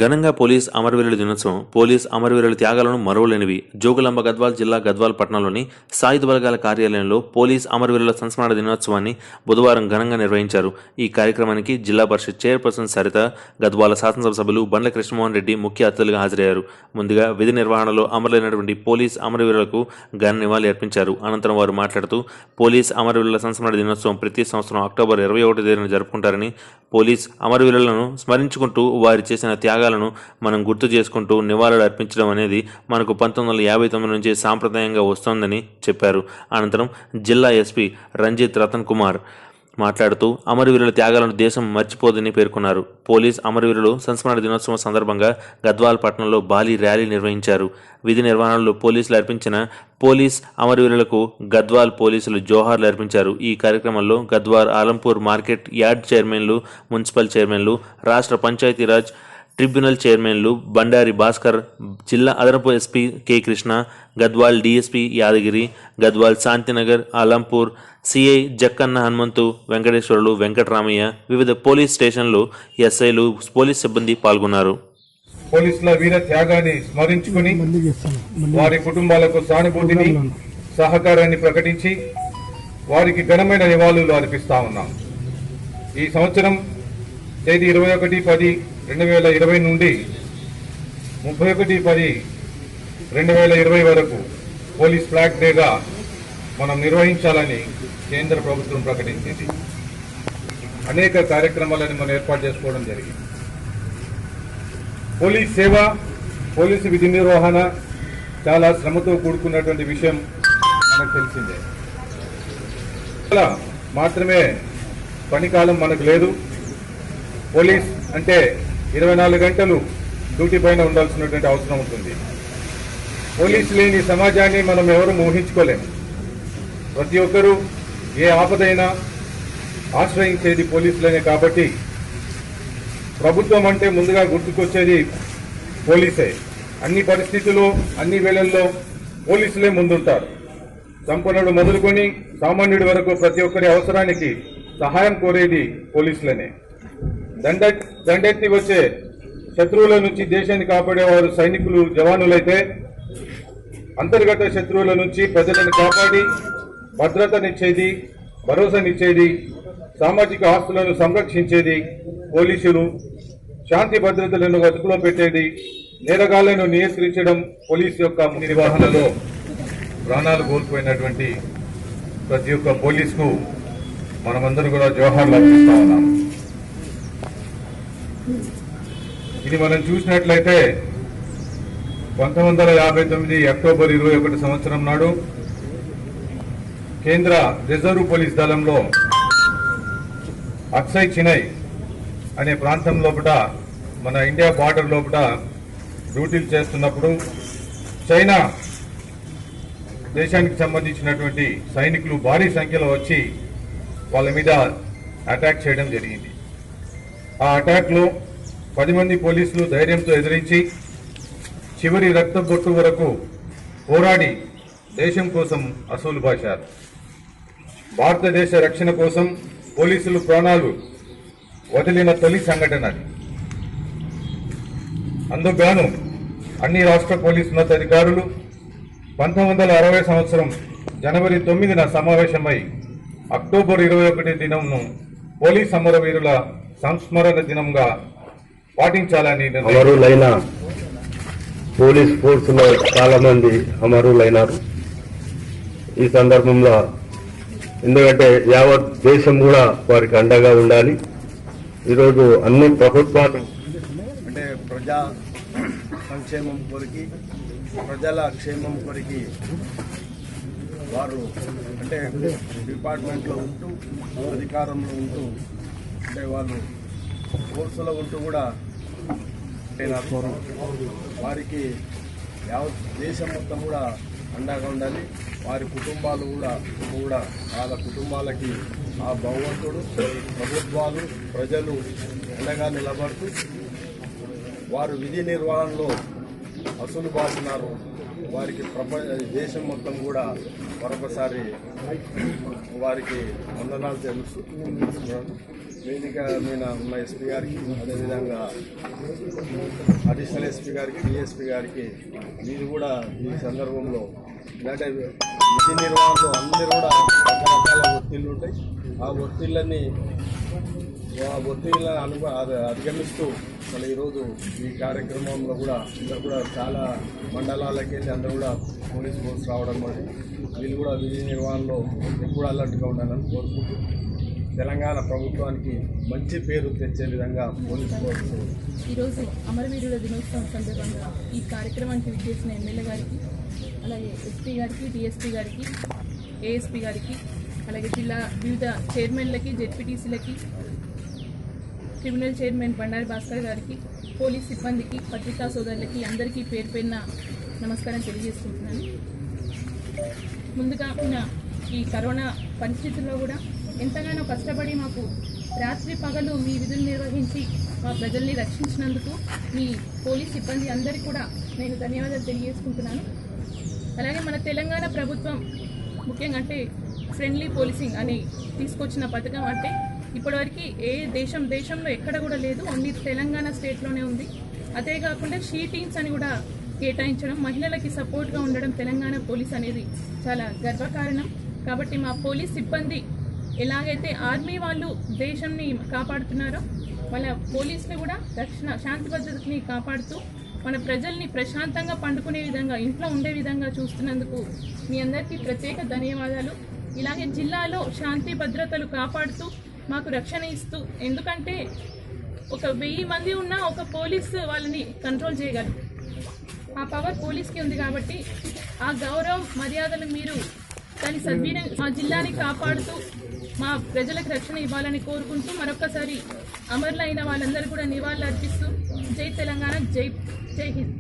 ఘనంగా పోలీస్ అమరవీరుల దినోత్సవం. పోలీస్ అమరవీరుల త్యాగాలను మరువలేనివి. జోగులాంబ గద్వాల్ జిల్లా గద్వాల్ పట్టణంలోని సాయుధ బలగాల కార్యాలయంలో పోలీస్ అమరవీరుల సంస్మరణ దినోత్సవాన్ని బుధవారం ఘనంగా నిర్వహించారు. ఈ కార్యక్రమానికి జిల్లా పరిషత్ చైర్పర్సన్ సరిత, గద్వాల శాసనసభ సభ్యులు బండ్ల కృష్ణమోహన్ రెడ్డి ముఖ్య అతిథులుగా హాజరయ్యారు. ముందుగా విధి నిర్వహణలో అమరులైనటువంటి పోలీస్ అమరవీరులకు ఘన నివాళి అర్పించారు. అనంతరం వారు మాట్లాడుతూ పోలీస్ అమరవీరుల సంస్మరణ దినోత్సవం ప్రతి సంవత్సరం అక్టోబర్ 21 తేదీన జరుపుకుంటారని, పోలీస్ అమరవీరులను స్మరించుకుంటూ వారి చేసిన త్యాగాలను మనం గుర్తు చేసుకుంటూ నివాళులు అర్పించడం అనేది మనకు 1959 నుంచి సాంప్రదాయంగా వస్తోందని చెప్పారు. అనంతరం జిల్లా ఎస్పీ రంజిత్ రతన్ కుమార్ మాట్లాడుతూ అమరవీరుల త్యాగాలను దేశం మర్చిపోదని పేర్కొన్నారు. పోలీస్ అమరవీరులు సంస్మరణ దినోత్సవం సందర్భంగా గద్వాల్ పట్టణంలో భారీ ర్యాలీ నిర్వహించారు. విధి నిర్వహణలో పోలీసులు అర్పించిన పోలీస్ అమరవీరులకు గద్వాల్ పోలీసులు జోహార్లు అర్పించారు. ఈ కార్యక్రమంలో గద్వాల్ ఆలంపూర్ మార్కెట్ యార్డ్ చైర్మన్లు, మున్సిపల్ చైర్మన్లు, రాష్ట్ర పంచాయతీరాజ్ ట్రిబ్యునల్ చైర్మన్లు బండారి భాస్కర్, జిల్లా అదనపు SP K Krishna, Gadwal DSP Yadagiri, Gadwal Shantinagar, Alampur CI Jakkanna Hanumanthu, Venkateswarlu, Venkataramaiah, వివిధ పోలీస్ స్టేషన్లు ఎస్ఐలు, పోలీస్ సిబ్బంది పాల్గొన్నారు. పోలీసుల వీర త్యాగాన్ని స్మరించుకుని వారి కుటుంబాలకు సానుభూతిని, సహకారాన్ని ప్రకటించి వారికి ఘనమైన నివాళులు అర్పిస్తా ఉన్నాం. ఈ సంవత్సరం తేదీ 21/10/2020 నుండి 31/10/2020 వరకు పోలీస్ ఫ్లాగ్ డేగా మనం నిర్వహించాలని కేంద్ర ప్రభుత్వం ప్రకటించింది. అనేక కార్యక్రమాలను మనం ఏర్పాటు చేసుకోవడం జరిగింది. పోలీస్ సేవ, పోలీసు విధి నిర్వహణ చాలా శ్రమతో కూడుకున్నటువంటి విషయం మనకు తెలిసిందే. మాత్రమే పనికాలం మనకు లేదు. పోలీస్ అంటే 24 గంటలు డ్యూటీ పైన ఉండాల్సినటువంటి అవసరం ఉంటుంది. పోలీసు లేని సమాజాన్ని మనం ఎవరు ఊహించుకోలేము. ప్రతి ఒక్కరూ ఏ ఆపదైనా ఆశ్రయించేది పోలీసులనే. కాబట్టి ప్రభుత్వం అంటే ముందుగా గుర్తుకొచ్చేది పోలీసే. అన్ని పరిస్థితుల్లో, అన్ని వేళల్లో పోలీసులే ముందుంటారు. సంపన్నుడు మొదలుకొని సామాన్యుడి వరకు ప్రతి ఒక్కరి అవసరానికి సహాయం కోరేది పోలీసులనే. దండెత్తి వచ్చే శత్రువుల నుంచి దేశాన్ని కాపాడేవారు సైనికులు, జవానులైతే అంతర్గత శత్రువుల నుంచి ప్రజలను కాపాడి భద్రతనిచ్చేది, భరోసానిచ్చేది, సామాజిక ఆస్తులను సంరక్షించేది పోలీసులు. శాంతి భద్రతలను అదుపులో పెట్టేది, నేరగాళ్లను నియంత్రించడం పోలీసు యొక్క నిర్వహణలో ప్రాణాలు కోల్పోయినటువంటి ప్రతి ఒక్క పోలీసుకు మనమందరూ కూడా జోహార్లు అర్పిస్తా ఉన్నాం. ఇది మనం చూసినట్లయితే 1959 అక్టోబర్ 21 సంవత్సరం నాడు కేంద్ర రిజర్వ్ పోలీస్ దళంలో అక్సై చినై అనే ప్రాంతం లోపల, మన ఇండియా బార్డర్ లోపల డ్యూటీలు చేస్తున్నప్పుడు చైనా దేశానికి సంబంధించినటువంటి సైనికులు భారీ సంఖ్యలో వచ్చి వాళ్ళ మీద అటాక్ చేయడం జరిగింది. ఆ అటాక్లో 10 మంది పోలీసులు ధైర్యంతో ఎదిరించి చివరి రక్త బొట్టు వరకు పోరాడి దేశం కోసం అసూలు బాశారు. భారతదేశ రక్షణ కోసం పోలీసులు ప్రాణాలు వదిలిన తొలి సంఘటన అది. అందుకుగాను అన్ని రాష్ట్ర పోలీసు ఉన్నతాధికారులు 1960 సంవత్సరం జనవరి 9న సమావేశమై అక్టోబర్ 21 దినంను పోలీస్ అమరవీరుల సంస్మరణ దినంగా పాటించాలని అమరులైన పోలీస్ ఫోర్స్ లో చాలా మంది అమరులైనారు. ఈ సందర్భంలో ఎందుకంటే యావత్ దేశం కూడా వారికి అండగా ఉండాలి. ఈరోజు అన్ని ప్రభుత్వాలు అంటే ప్రజా సంక్షేమం కొరికి, ప్రజల క్షేమం కొరికి వారు అంటే డిపార్ట్మెంట్లో ఉంటూ, అధికారంలో ఉంటూ, అంటే వాళ్ళు ఫోర్సులో ఉంటూ కూడా వారికి యావత్ దేశం మొత్తం కూడా అండగా ఉండాలి. వారి కుటుంబాలు కూడా వాళ్ళ కుటుంబాలకి ఆ భగవంతుడు, ప్రభుత్వాలు, ప్రజలు అండగా నిలబడుతూ వారు విధి నిర్వహణలో అసలు బాసినారు. వారికి దేశం మొత్తం కూడా మరొకసారి వారికి వందనాలు తెలుస్తున్నాను. వేదిక మీద ఉన్న ఎస్పీ గారికి, అదేవిధంగా అడిషనల్ ఎస్పీ గారికి, డిఎస్పీ గారికి వీరు కూడా ఈ సందర్భంలో ఇలాంటి విధి నిర్వహణలో అందరూ కూడా రకరకాల ఒత్తిళ్ళు ఉంటాయి. ఆ ఒత్తిళ్ళని అధిగమిస్తూ మన ఈరోజు ఈ కార్యక్రమంలో కూడా అందరూ కూడా చాలా మండలాలకి వెళ్ళి అందరూ కూడా పోలీస్ ఫోర్స్ రావడం మరి వీళ్ళు కూడా విధి నిర్వహణలో ఎప్పుడు అలర్ట్గా ఉండాలని కోరుకుంటూ తెలంగాణ ప్రభుత్వానికి మంచి పేరు తెచ్చే విధంగా పోలీస్ ఫోర్స్ ఈరోజు అమరవీరుల దినోత్సవం సందర్భంగా ఈ కార్యక్రమానికి విచ్చేసిన ఎమ్మెల్యే గారికి, అలాగే ఎస్పీ గారికి, డిఎస్పీ గారికి, ఏఎస్పీ గారికి, అలాగే జిల్లా వివిధ చైర్మన్లకి, జెడ్పీటీసీలకి, క్రిమినల్ చైర్మన్ బండారి భాస్కర్ గారికి, పోలీస్ సిబ్బందికి, పత్రికా సోదరులకి అందరికీ పేరు పేరున నమస్కారం తెలియజేసుకుంటున్నాను. ముందుగా ఈ కరోనా పరిస్థితుల్లో కూడా ఎంతగానో కష్టపడి మాకు రాత్రి పగలు మీ విధులు నిర్వహించి మా ప్రజల్ని రక్షించినందుకు మీ పోలీస్ సిబ్బంది అందరికీ కూడా నేను ధన్యవాదాలు తెలియజేసుకుంటున్నాను. అలాగే మన తెలంగాణ ప్రభుత్వం ముఖ్యంగా అంటే ఫ్రెండ్లీ పోలీసింగ్ అని తీసుకొచ్చిన పథకం అంటే ఇప్పటివరకు ఏ దేశంలో ఎక్కడ కూడా లేదు, ఓన్లీ తెలంగాణ స్టేట్లోనే ఉంది. అదే కాకుండా షీ టీమ్స్ అని కూడా కేటాయించడం, మహిళలకి సపోర్ట్గా ఉండడం తెలంగాణ పోలీస్ అనేది చాలా గర్వకారణం. కాబట్టి మా పోలీస్ సిబ్బంది ఎలాగైతే ఆర్మీ వాళ్ళు దేశాన్ని కాపాడుతున్నారో వాళ్ళ పోలీసులు కూడా శాంతి భద్రతని కాపాడుతూ మన ప్రజల్ని ప్రశాంతంగా పండుకునే విధంగా, ఇంట్లో ఉండే విధంగా చూస్తున్నందుకు మీ అందరికీ ప్రత్యేక ధన్యవాదాలు. ఇలాగే జిల్లాలో శాంతి భద్రతలు కాపాడుతూ మాకు రక్షణ ఇస్తూ, ఎందుకంటే 1000 మంది ఉన్నా ఒక పోలీసు వాళ్ళని కంట్రోల్ చేయగలరు. ఆ పవర్ పోలీస్కి ఉంది. కాబట్టి ఆ గౌరవం మర్యాదలు మీరు దాని సద్వినియోగం మా జిల్లాని కాపాడుతూ మా ప్రజలకు రక్షణ ఇవ్వాలని కోరుకుంటూ మరొకసారి అమరులైన వాళ్ళందరూ కూడా నివాళులు అర్పిస్తూ జై తెలంగాణ, జై హింద్.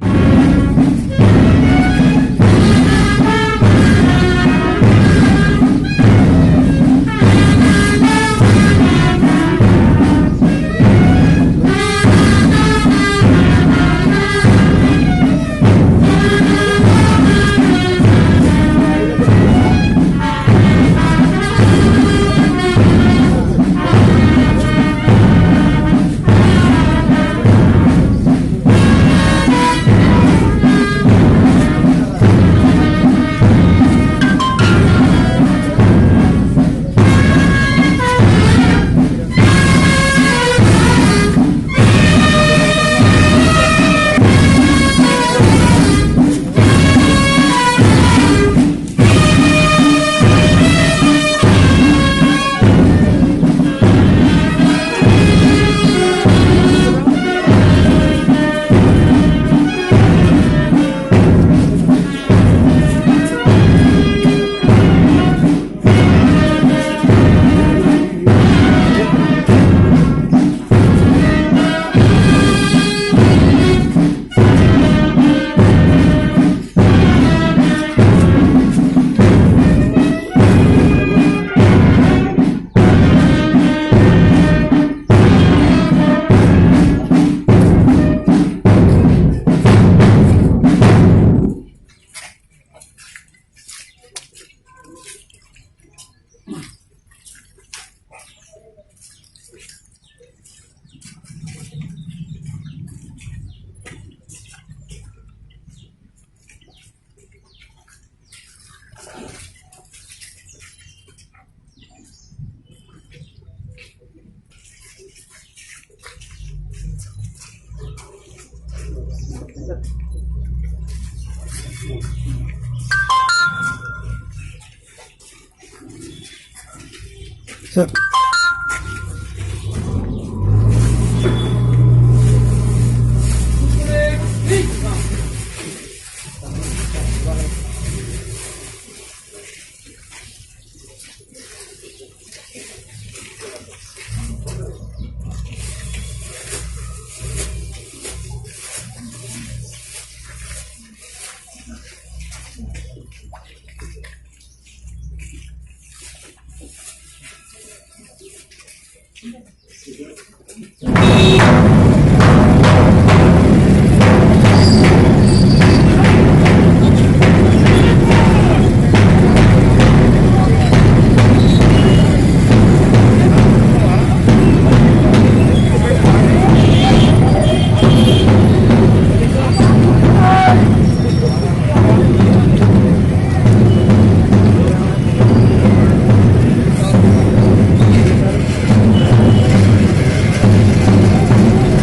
Sir.